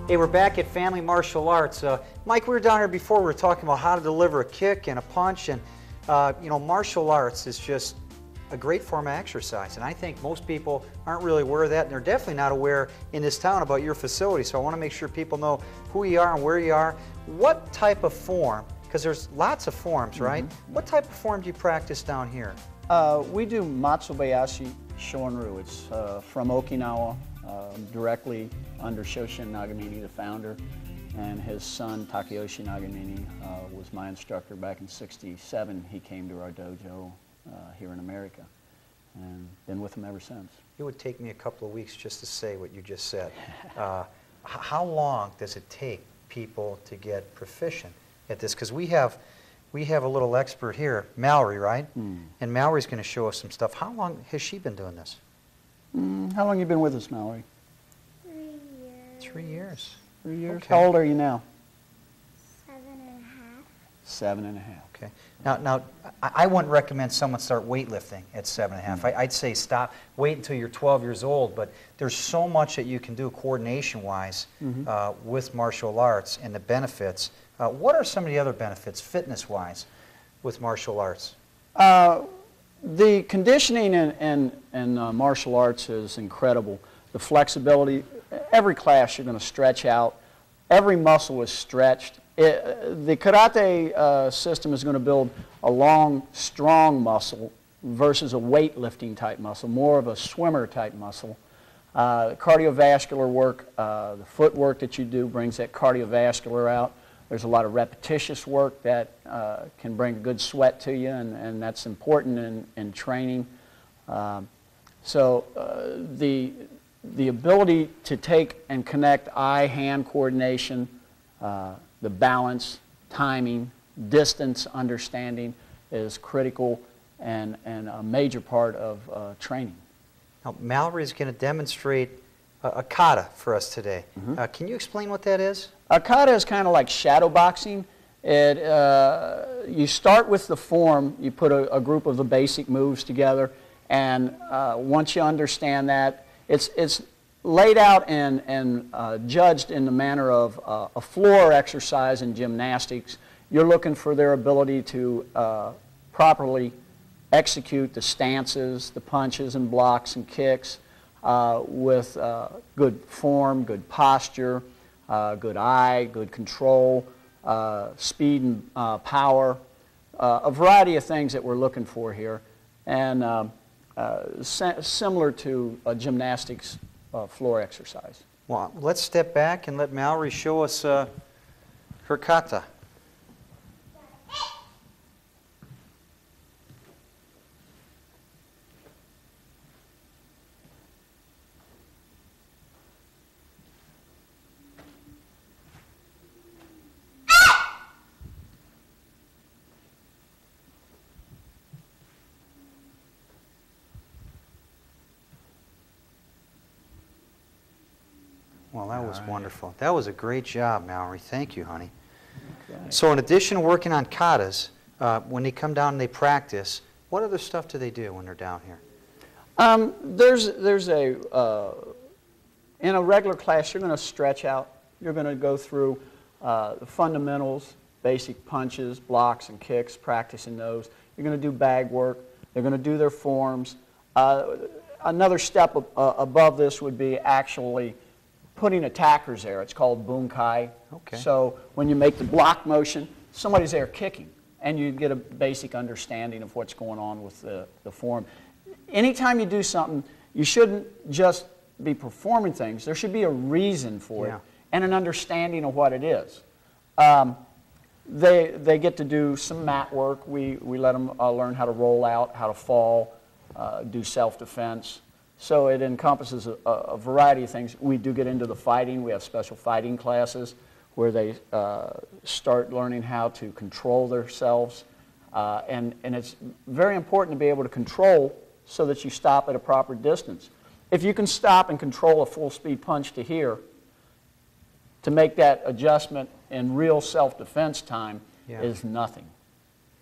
Hey, we're back at Family Martial Arts. Mike, we were down here before. We were talking about how to deliver a kick and a punch, and you know, martial arts is just a great form of exercise, and I think most people aren't really aware of that, and they're definitely not aware in this town about your facility. So I want to make sure people know who you are and where you are. What type of form? Because there's lots of forms, right? What type of form do you practice down here? We do Matsubayashi Shorin-ryu. It's from Okinawa, directly under Shoshin Nagamine, the founder, and his son Takayoshi Nagamine was my instructor back in '67. He came to our dojo here in America, and been with him ever since. It would take me a couple of weeks just to say what you just said. How long does it take people to get proficient at this? Because we have a little expert here, Mallory, right? And Mallory's going to show us some stuff. How long has she been doing this? How long have you been with us, Mallory? 3 years. 3 years. 3 years. Okay. How old are you now? 7.5. 7.5. Okay. Now, I wouldn't recommend someone start weightlifting at 7.5. I'd say wait until you're 12 years old, but there's so much that you can do coordination-wise with martial arts and the benefits. What are some of the other benefits, fitness-wise, with martial arts? The conditioning in martial arts is incredible. The flexibility, every class you're going to stretch out. Every muscle is stretched. The karate system is going to build a long, strong muscle versus a weightlifting type muscle, more of a swimmer type muscle. Cardiovascular work, the footwork that you do brings that cardiovascular out. There's a lot of repetitious work that can bring a good sweat to you, and that's important in training. The ability to take and connect eye-hand coordination, the balance, timing, distance understanding is critical and a major part of training. Now, Mallory is going to demonstrate a kata for us today. Can you explain what that is? A kata is kind of like shadow boxing. You start with the form, you put a group of the basic moves together, and once you understand that, it's laid out and judged in the manner of a floor exercise in gymnastics. You're looking for their ability to properly execute the stances, the punches and blocks and kicks with good form, good posture, good eye, good control, speed and power, a variety of things that we're looking for here, and similar to a gymnastics floor exercise. Well, let's step back and let Mallory show us her kata. Well, that was wonderful. That was a great job, Mallory. Thank you, honey. Okay. So in addition to working on katas, when they come down and they practice, what other stuff do they do when they're down here? In a regular class, you're going to stretch out. You're going to go through the fundamentals, basic punches, blocks, and kicks, practicing those. You're going to do bag work. They're going to do their forms. Another step above this would be actually putting attackers there. It's called bunkai. Okay. So when you make the block motion, somebody's there kicking, and you get a basic understanding of what's going on with the form. Anytime you do something, you shouldn't just be performing things. There should be a reason for it and an understanding of what it is. They get to do some mat work. We let them learn how to roll out, how to fall, do self-defense. So it encompasses a variety of things. We do get into the fighting. We have special fighting classes where they start learning how to control themselves. And it's very important to be able to control so that you stop at a proper distance. If you can stop and control a full-speed punch to here, to make that adjustment in real self-defense time is nothing.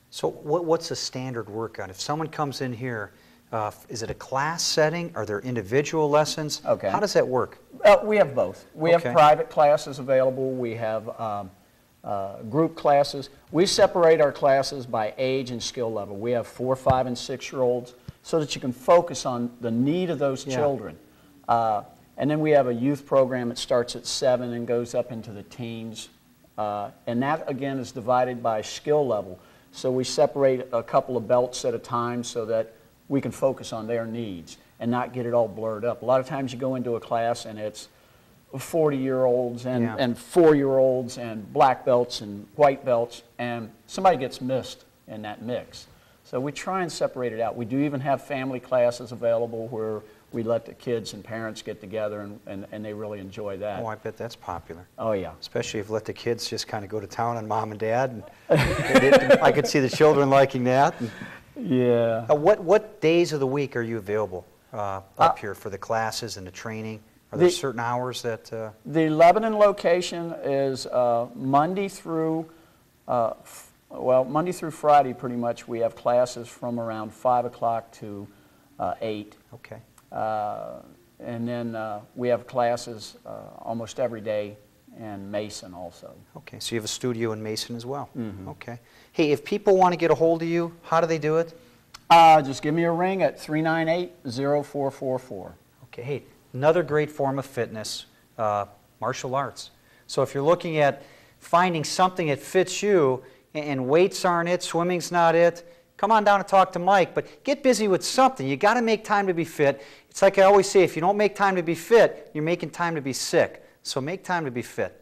So what's a standard workout? If someone comes in here Is it a class setting? Are there individual lessons? Okay. How does that work? We have both. We Okay. have private classes available. We have group classes. We separate our classes by age and skill level. We have 4, 5, and 6-year-olds so that you can focus on the need of those children. And then we have a youth program that starts at 7 and goes up into the teens. And that, again, is divided by skill level. So we separate a couple of belts at a time so that we can focus on their needs and not get it all blurred up. A lot of times you go into a class and it's 40-year-olds and 4-year-olds and black belts and white belts, and somebody gets missed in that mix. So we try and separate it out. We do even have family classes available where we let the kids and parents get together, and they really enjoy that. Oh, I bet that's popular. Oh, yeah. Especially if you let the kids just kind of go to town on mom and dad. And I could see the children liking that. Yeah. What days of the week are you available up here for the classes and the training? Are there certain hours that... The Lebanon location is Monday through Friday, pretty much. We have classes from around 5 o'clock to 8. Okay. And then we have classes almost every day in Mason also. Okay, so you have a studio in Mason as well. Mm-hmm. Okay. Hey, if people want to get a hold of you, how do they do it? Just give me a ring at 398-0444. Okay, hey, another great form of fitness, martial arts. So if you're looking at finding something that fits you, and weights aren't it, swimming's not it, come on down and talk to Mike, but get busy with something. You got to make time to be fit. It's like I always say, if you don't make time to be fit, you're making time to be sick. So make time to be fit.